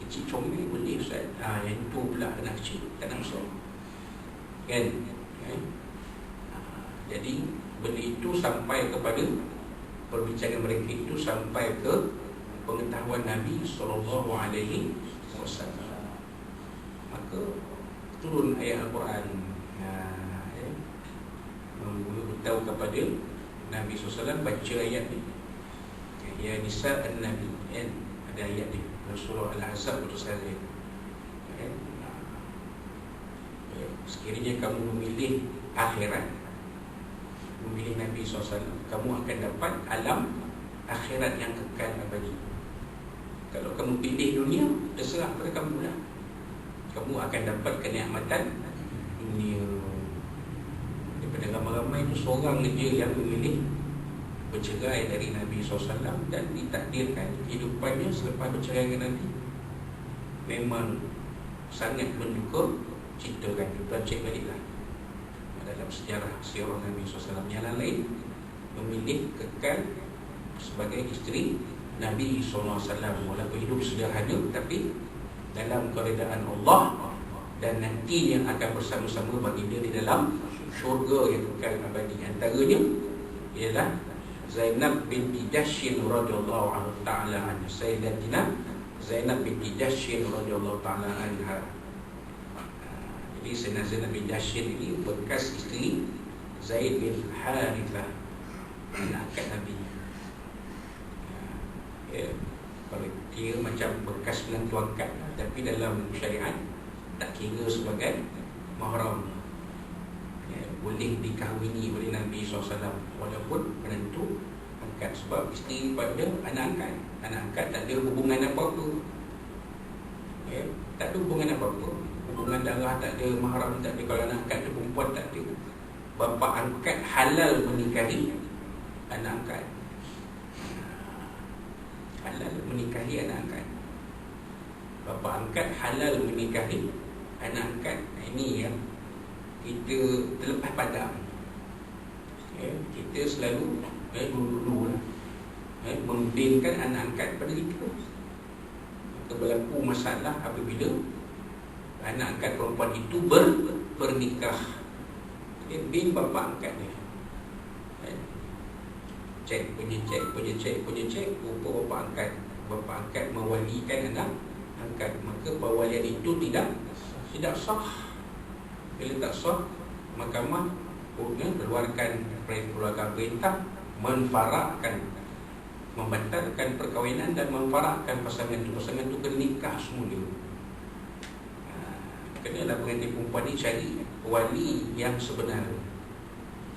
kecil comel boleh Ustaz. Yang itu pula anak kecil tak nak masuk kan. Jadi benda itu sampai kepada perbincangan mereka itu sampai ke pengetahuan Nabi sallallahu alaihi wasallam. Maka turun ayat Al-Quran memberitahu kepada Nabi SAW baca ayat ni, ya nisa an-nabi kan, ada ayat ni surah Al-Ahzab betul sekali kan. Sekiranya kamu memilih akhirat, memilih Nabi SAW, kamu akan dapat alam akhirat yang kekal abadi. Kalau kamu pilih dunia, terserah pada kamu lah. Kamu akan dapat kenikmatan dunia. Daripada ramai-ramai itu seorang saja yang memilih bercerai dari Nabi SAW dan ditakdirkan kehidupannya selepas bercerai dengan Nabi memang sangat menduka. Ceritakan, tuan cek baliklah dalam sejarah sirah Nabi SAW. Yang lain memilih kekal sebagai isteri Nabi SAW, walaupun hidup sederhana tapi dalam keredaan Allah, dan nanti yang akan bersama-sama bagi dia di dalam syurga yang kekal abadi. Antaranya ialah Zainab binti Jahsy radhiyallahu ta'ala anha, Sayyidatina Zainab binti Jahsy radhiyallahu ta'ala anha. Jadi Zainab binti Jahsy ini bekas isteri Zaid bin Harithah, anak angkat Nabi. Kalau kira macam bekas menantu angkat, tapi dalam syariat tak kira sebagai mahram. Boleh dikahwini oleh Nabi SAW walaupun menantu angkat, sebab isteri pada anak angkat. Anak angkat tak ada hubungan apa-apa, tak ada hubungan apa-apa, hubungan darah tak ada, mahram tak ada. Kalau anak angkat tu perempuan tak ada. Bapa angkat halal menikahi anak angkat, halal menikahi anak angkat. Bapa angkat halal menikahi anak angkat. Ini yang kita terlepas pandang. Kita selalu dulu-dulu membinkan anak angkat pada kita. Maka berlaku masalah apabila anak angkat perempuan itu bernikah. Dia bin bapa angkat dia, cek rupa bapa angkat mewalikan anak angkat. Maka pewalian itu tidak sah. Bila tak sah, mahkamah keluarkan perintah menfarakkan, membatalkan perkahwinan dan memfarakkan pasangan itu kena nikah semula. Kenalah pengantin perempuan ni cari wali yang sebenar.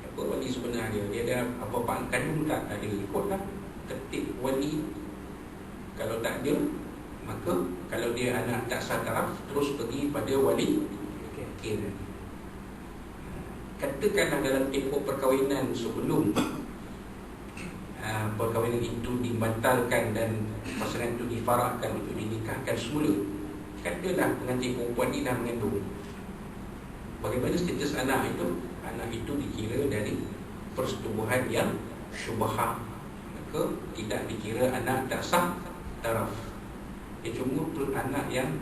Apa wali sebenar dia? Dia ada apa-apa kandung tak? Ada, ikutlah tertib wali. Kalau tak ada, maka kalau dia anak tak sah taraf, terus pergi pada wali kira. Katakanlah dalam tempoh perkahwinan sebelum perkahwinan itu dibatalkan dan pasangan itu difarakkan untuk dinikahkan semula, katakanlah pengantin perempuan ini dah mengandung. Bagaimana status anak itu? Anak itu dikira dari persetubuhan yang syubhah, maka tidak dikira anak tak sah taraf. Dia cuma anak yang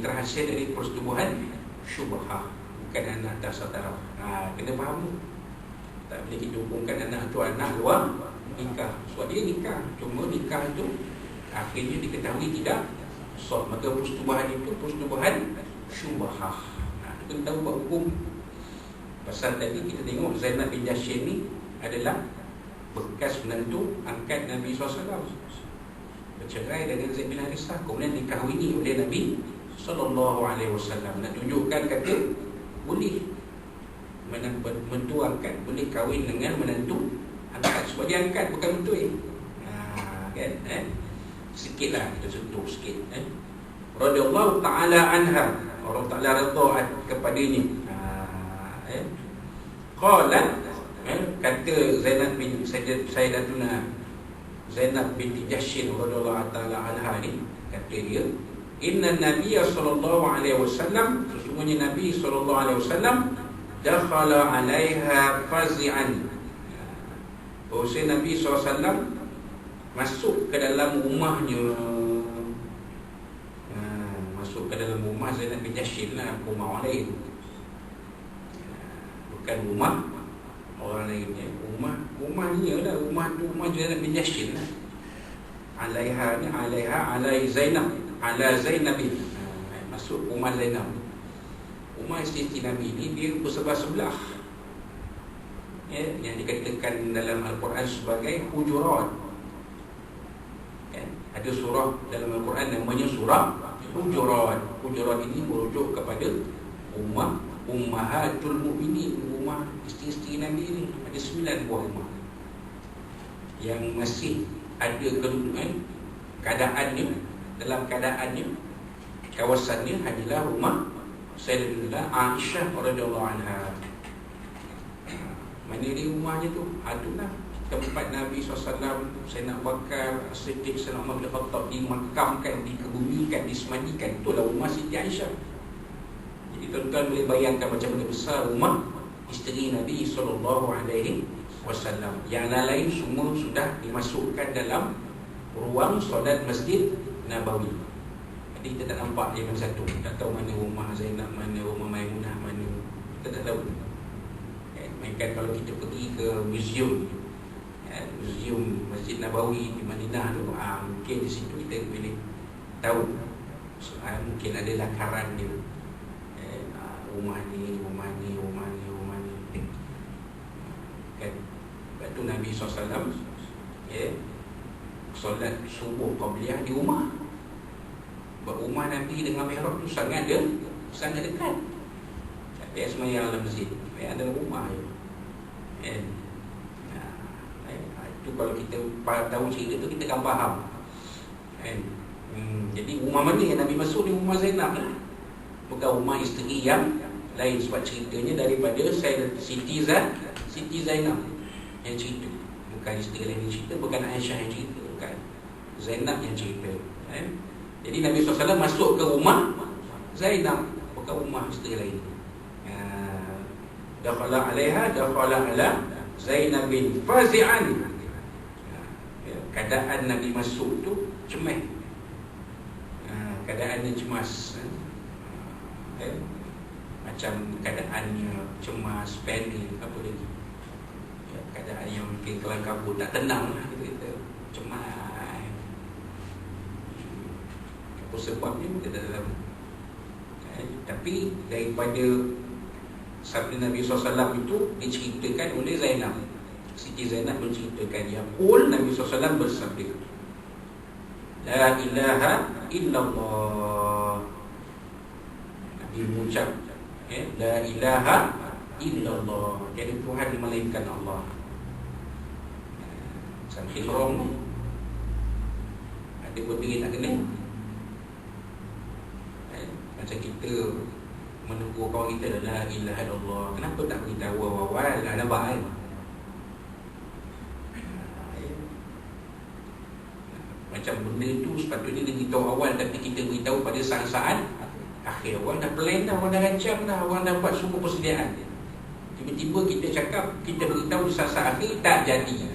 terhasil dari persetubuhan syubhah, bukan anak tak sah taraf. Kena faham. Tak boleh kita hukumkan anak tu anak luar nikah. Sebab dia nikah, cuma nikah tu akhirnya diketahui tidak sah. Maka persetubuhan itu persetubuhan syubhah. Kita tahu buat hukum. Pasal tadi kita tengok Zainab bin Jahsy ni adalah bekas menantu angkat Nabi SAW, bercerai dengan Zaid bin Harithah, kemudian dikahwini oleh Nabi SAW. Nak tunjukkan kata boleh menantu angkat boleh kahwin dengan menantu angkat, sebab dia angkat bukan mentua. Kan? Sikitlah kita sentuh sikit. Radhiyallahu ta'ala anha, Allah Ta'ala redha kepadanya. Qalat, kata Zainab bin Sayyidatuna Zainab binti Jahsy radhiyallahu ta'ala anha ni, kata dia, inna Nabiya sallallahu alaihi wasallam, sesungguhnya Nabi sallallahu alaihi wasallam dakhala 'alaiha fazi'an. Bahawa Nabi SAW masuk ke dalam rumahnya masuk ke dalam rumah Zainab bin Jahsh lah, rumah orang lain. Bukan rumah orang lain, rumah dia lah, rumah tu rumah Zainab bin Jahsh lah. Alaiha ni, alai Zainab, ala Zainabin. Masuk rumah Zainab. Rumah isteri Nabi ni dia bersebelah-sebelah. Yang dikatakan dalam Al-Quran sebagai hujurat. Ada surah dalam Al-Quran namanya surah Hujurat. Hujurat ini merujuk kepada rumah Ummahatul Mukminin, rumah isteri-isteri Nabi ini. Ada 9 buah rumah yang masih ada kedudukan keadaannya, dalam keadaannya kawasannya adalah rumah Sayyidatina Aisyah radhiyallahu anha. Mana dia rumahnya tu? Itulah tempat Nabi SAW, Sayyidina Abu Bakar Siddiq, Sayyidina Umar bin Khattab dimakamkan, dikebumikan, disemandikan. Itulah rumah Siti Aisyah. Jadi tuan-tuan boleh bayangkan macam mana besar rumah isteri Nabi SAW. Yang lain semua sudah dimasukkan dalam ruang solat Masjid Nabawi. Jadi kita tak nampak dia mana satu. Tak tahu mana rumah Zainab, mana rumah Maimunah, mana. Kita tak tahu. Mainkan kalau kita pergi ke museum, museum Masjid Nabawi di Madinah tu, mungkin di situ kita boleh tahu. Mungkin ada lakaran dia, rumah ni kan. Lepas tu Nabi SAW solat subuh qabliyah di rumah. Rumah Nabi dengan mihrab tu sangat dekat. Tak payah semayang dalam masjid, payah ada rumah je. Itu kalau kita tahu cerita tu, kita akan faham. Jadi rumah mana yang Nabi masuk ni? Rumah Zainab lah, bukan rumah isteri yang lain. Sebab ceritanya daripada Siti Zainab yang cerita, bukan isteri lain yang cerita, bukan Aisyah yang cerita, bukan Zainab yang cerita. Jadi Nabi SAW masuk ke rumah Zainab, bukan rumah isteri lain. Dakhala alaiha, dakhala ala Zainab bin fazi'an. Keadaan Nabi masuk tu cemas, keadaannya cemas, macam keadaannya cemas, panik, apa lagi, keadaan yang mungkin kelam kabut, tak tenang lah kita, cemas. Apa sebabnya kita tak tahu. Tapi daripada sabda Nabi SAW itu diceritakan oleh Zainab. Siti Zainab menceritakan, yaqul Nabi SAW bersabda, la ilaha illallah. Nabi mengucap, la ilaha illallah, tiada Tuhan melainkan Allah. Something wrong. Ada benda yang tak kena. Macam kita menegur kawan kita, la ilaha illallah, kenapa tak beritahu awal-awal? Nak nampak kan? Macam benda tu sepatutnya dia beritahu awal, tapi kita beritahu pada saat-saat akhir. Orang dah plan dah, orang dah rancang dah, orang dah buat semua persediaan. Tiba-tiba kita cakap, kita beritahu di saat-saat akhir, tak jadi.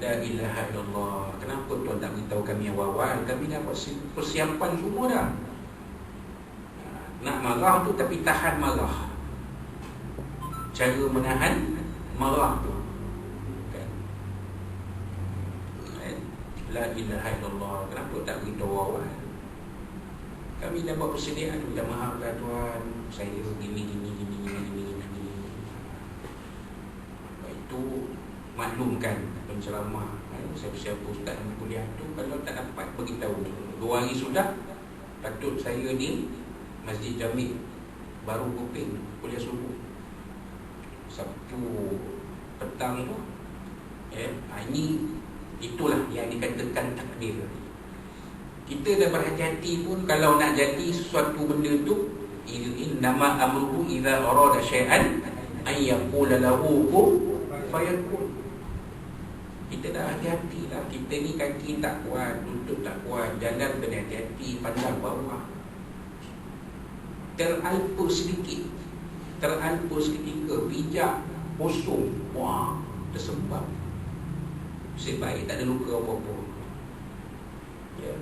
La ilaha illallah. Kenapa tuan tak beritahu kami awal-awal? Kami dah buat persiapan semua dah. Nak marah tu tapi tahan marah. Cara menahan marah tu, la ilaha illallah. Kenapa tak beritahu awal? Kami dah buat persediaan. Minta maaf lah Tuhan, saya gini. Itu maklumkan penceramah, siapa-siapa ustaz yang kuliah tu, kalau tak dapat beritahu 2 hari sudah, patut saya di Masjid Jami' baru kuping kuliah subuh Sabtu petang tu. Ini itulah yang dikatakan takdir. Kita dah berhati-hati pun kalau nak jadi sesuatu benda tu, innama amruhu idza arada syai'an an yaqula lahu kun fayakun. Kita dah hati-hati lah. Kita ni kaki tak kuat, lutut tak kuat, jalan kena hati-hati, pandang bawah. Teralpa sedikit, teralpa seketika, pijak, kosong, wah, tersebab. Sebaik tak ada luka apa-apa. Ya.